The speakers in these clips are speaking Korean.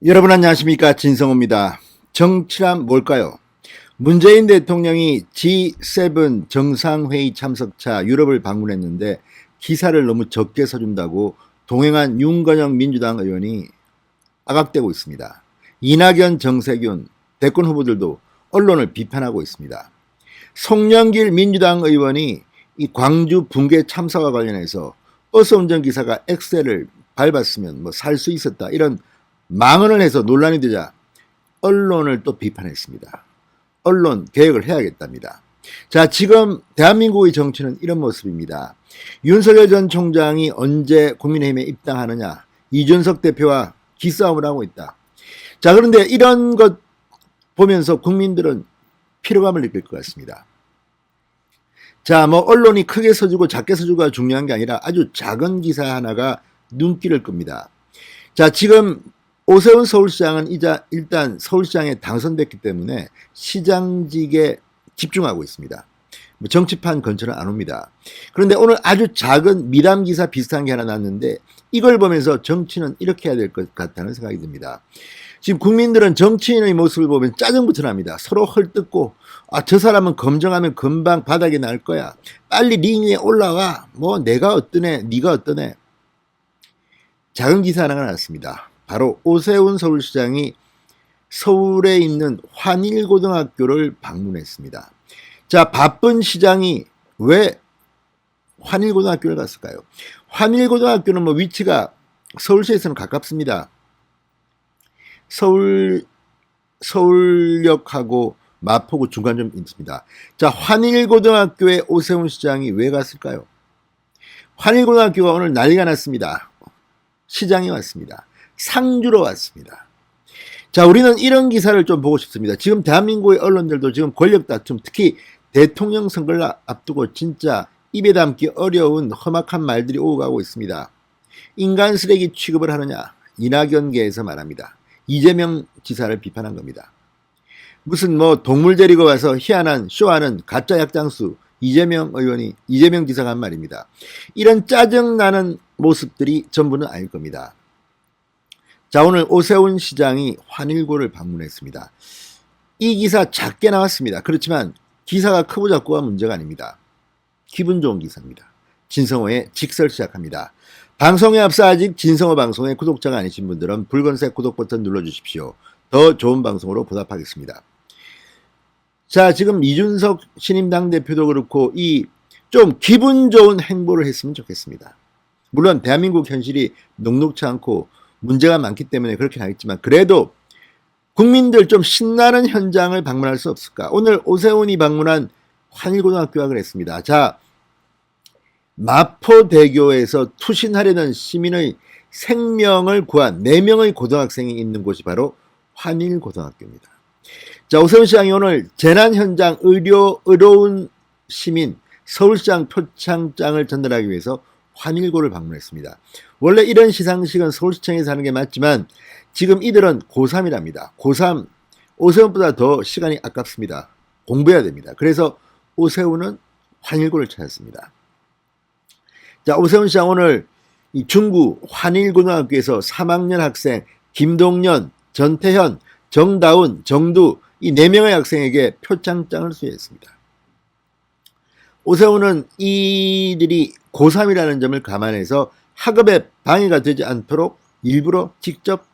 여러분 안녕하십니까, 진성호입니다. 정치란 뭘까요? 문재인 대통령이 G7 정상회의 참석차 유럽을 방문했는데 기사를 너무 적게 써준다고 동행한 윤건영 민주당 의원이 아각되고 있습니다. 이낙연, 정세균 대권 후보들도 언론을 비판하고 있습니다. 송영길 민주당 의원이 이 광주 붕괴 참사와 관련해서 버스 운전기사가 엑셀을 밟았으면 살 수 있었다, 이런 망언을 해서 논란이 되자 언론을 또 비판했습니다. 언론 개혁을 해야겠답니다. 자, 지금 대한민국의 정치는 이런 모습입니다. 윤석열 전 총장이 언제 국민의힘에 입당하느냐, 이준석 대표와 기싸움을 하고 있다. 자, 그런데 이런 것 보면서 국민들은 피로감을 느낄 것 같습니다. 자, 언론이 크게 써주고 작게 써주고가 중요한 게 아니라 아주 작은 기사 하나가 눈길을 끕니다. 자, 지금 오세훈 서울시장은 일단 서울시장에 당선됐기 때문에 시장직에 집중하고 있습니다. 정치판 근처는 안 옵니다. 그런데 오늘 아주 작은 미담 기사 비슷한 게 하나 났는데 이걸 보면서 정치는 이렇게 해야 될 것 같다는 생각이 듭니다. 지금 국민들은 정치인의 모습을 보면 짜증부터 납니다. 서로 헐뜯고, 저 사람은 검증하면 금방 바닥에 날 거야. 빨리 링 위에 올라와. 내가 어떠네, 네가 어떠네. 작은 기사 하나가 나왔습니다. 바로 오세훈 서울시장이 서울에 있는 환일고등학교를 방문했습니다. 자, 바쁜 시장이 왜 환일고등학교를 갔을까요? 환일고등학교는 위치가 서울시에서는 가깝습니다. 서울역하고 마포구 중간 좀 있습니다. 자, 환일고등학교에 오세훈 시장이 왜 갔을까요? 환일고등학교가 오늘 난리가 났습니다. 시장이 왔습니다. 상주로 왔습니다. 자, 우리는 이런 기사를 좀 보고 싶습니다. 지금 대한민국의 언론들도 지금 권력 다툼, 특히 대통령 선거를 앞두고 진짜 입에 담기 어려운 험악한 말들이 오고 가고 있습니다. 인간 쓰레기 취급을 하느냐, 이낙연계에서 말합니다. 이재명 지사를 비판한 겁니다. 무슨 동물 데리고 와서 희한한 쇼하는 가짜 약장수 이재명 지사가 한 말입니다. 이런 짜증나는 모습들이 전부는 아닐 겁니다. 자, 오늘 오세훈 시장이 환일고를 방문했습니다. 이 기사 작게 나왔습니다. 그렇지만 기사가 크고 작고가 문제가 아닙니다. 기분 좋은 기사입니다. 진성호의 직설 시작합니다. 방송에 앞서 아직 진성호 방송의 구독자가 아니신 분들은 붉은색 구독 버튼 눌러주십시오. 더 좋은 방송으로 보답하겠습니다. 자, 지금 이준석 신임 당대표도 그렇고 좀 기분 좋은 행보를 했으면 좋겠습니다. 물론 대한민국 현실이 녹록치 않고 문제가 많기 때문에 그렇게 하겠지만 그래도 국민들 좀 신나는 현장을 방문할 수 없을까? 오늘 오세훈이 방문한 환일고등학교가 그랬습니다. 자, 마포대교에서 투신하려는 시민의 생명을 구한 4명의 고등학생이 있는 곳이 바로 환일고등학교입니다. 자, 오세훈 시장이 오늘 재난 현장 의로운 시민 서울시장 표창장을 전달하기 위해서 환일고를 방문했습니다. 원래 이런 시상식은 서울시청에서 하는 게 맞지만 지금 이들은 고3이랍니다. 고3, 오세훈보다 더 시간이 아깝습니다. 공부해야 됩니다. 그래서 오세훈은 환일고를 찾았습니다. 자, 오세훈 시장 오늘 이 중구 환일고등학교에서 3학년 학생 김동연, 전태현, 정다운, 정두 이 4명의 학생에게 표창장을 수여했습니다. 오세훈은 이들이 고3이라는 점을 감안해서 학업에 방해가 되지 않도록 일부러 직접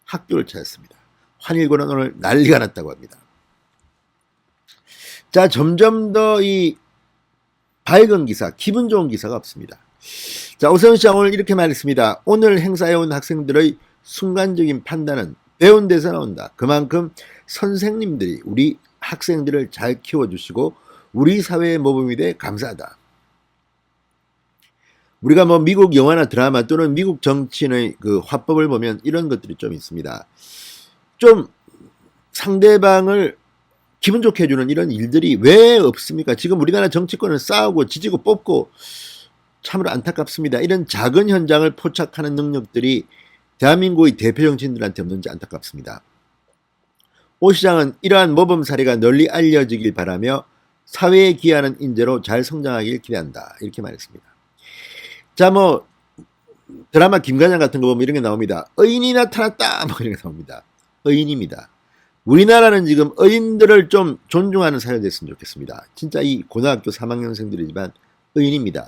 학교를 찾았습니다. 환일고는 오늘 난리가 났다고 합니다. 자, 점점 더 밝은 기사, 기분 좋은 기사가 없습니다. 자, 오세훈 시장 오늘 이렇게 말했습니다. 오늘 행사에 온 학생들의 순간적인 판단은 배운 데서 나온다. 그만큼 선생님들이 우리 학생들을 잘 키워주시고 우리 사회의 모범이 돼 감사하다. 우리가 미국 영화나 드라마 또는 미국 정치인의 그 화법을 보면 이런 것들이 좀 있습니다. 좀 상대방을 기분 좋게 해주는 이런 일들이 왜 없습니까? 지금 우리나라 정치권은 싸우고 지지고 뽑고 참으로 안타깝습니다. 이런 작은 현장을 포착하는 능력들이 대한민국의 대표 정치인들한테 없는지 안타깝습니다. 오 시장은 이러한 모범 사례가 널리 알려지길 바라며 사회에 기여하는 인재로 잘 성장하길 기대한다. 이렇게 말했습니다. 자, 드라마 김과장 같은 거 보면 이런 게 나옵니다. 의인이 나타났다 뭐 이런 게 나옵니다. 의인입니다. 우리나라는 지금 의인들을 좀 존중하는 사회가 됐으면 좋겠습니다. 진짜 이 고등학교 3학년생들이지만 의인입니다.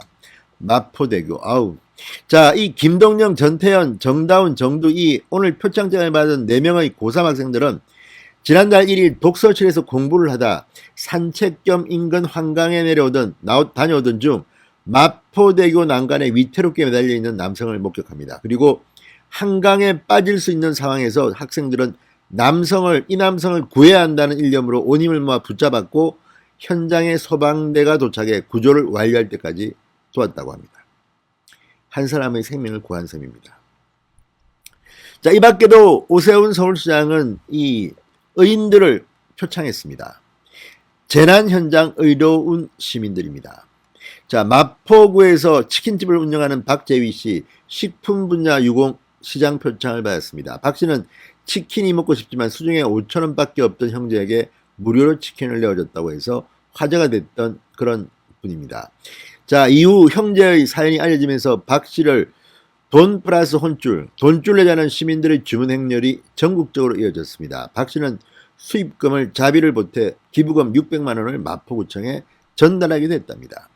마포대교 아우. 자, 이 김동영, 전태현, 정다운, 정두희 오늘 표창장을 받은 4명의 고3 학생들은 지난달 1일 독서실에서 공부를 하다 산책 겸 인근 한강에 다녀오던 중 마포대교 난간에 위태롭게 매달려 있는 남성을 목격합니다. 그리고 한강에 빠질 수 있는 상황에서 학생들은 이 남성을 구해야 한다는 일념으로 온 힘을 모아 붙잡았고 현장에 소방대가 도착해 구조를 완료할 때까지 도왔다고 합니다. 한 사람의 생명을 구한 셈입니다. 자, 이 밖에도 오세훈 서울시장은 이 의인들을 표창했습니다. 재난 현장 의로운 시민들입니다. 자, 마포구에서 치킨집을 운영하는 박재휘 씨 식품 분야 유공 시장 표창을 받았습니다. 박 씨는 치킨이 먹고 싶지만 수중에 5,000원 밖에 없던 형제에게 무료로 치킨을 내어줬다고 해서 화제가 됐던 그런 분입니다. 자, 이후 형제의 사연이 알려지면서 박 씨를 돈 플러스 돈줄 내자는 시민들의 주문 행렬이 전국적으로 이어졌습니다. 박 씨는 수입금을 자비를 보태 기부금 600만 원을 마포구청에 전달하게 됐답니다.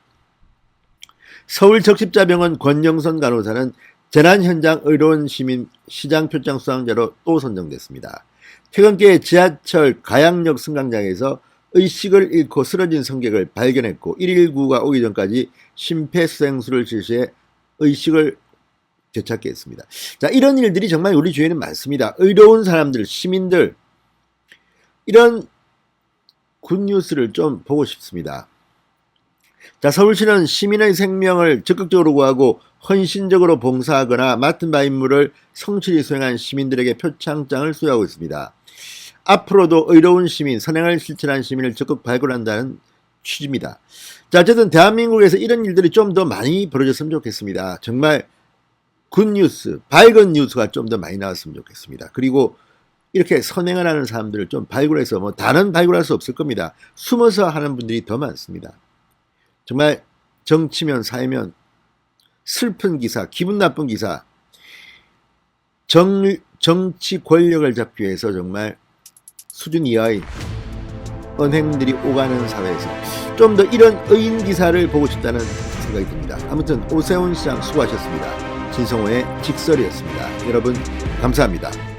서울적십자병원 권영선 간호사는 재난현장 의로운 시민 시장 표창 수상자로 또 선정됐습니다. 퇴근길 지하철 가양역 승강장에서 의식을 잃고 쓰러진 승객을 발견했고 119가 오기 전까지 심폐소생술을 실시해 의식을 되찾게 했습니다. 자, 이런 일들이 정말 우리 주위에는 많습니다. 의로운 사람들, 시민들, 이런 굿뉴스를 좀 보고 싶습니다. 자, 서울시는 시민의 생명을 적극적으로 구하고 헌신적으로 봉사하거나 맡은 바 임무를 성실히 수행한 시민들에게 표창장을 수여하고 있습니다. 앞으로도 의로운 시민, 선행을 실천한 시민을 적극 발굴한다는 취지입니다. 자, 어쨌든 대한민국에서 이런 일들이 좀 더 많이 벌어졌으면 좋겠습니다. 정말 굿뉴스, 밝은 뉴스가 좀 더 많이 나왔으면 좋겠습니다. 그리고 이렇게 선행을 하는 사람들을 좀 발굴해서 뭐 다는 발굴할 수 없을 겁니다. 숨어서 하는 분들이 더 많습니다. 정말 정치면 사회면 슬픈 기사, 기분 나쁜 기사, 정치 권력을 잡기 위해서 정말 수준 이하의 언행들이 오가는 사회에서 좀 더 이런 의인 기사를 보고 싶다는 생각이 듭니다. 아무튼 오세훈 시장 수고하셨습니다. 진성호의 직설이었습니다. 여러분 감사합니다.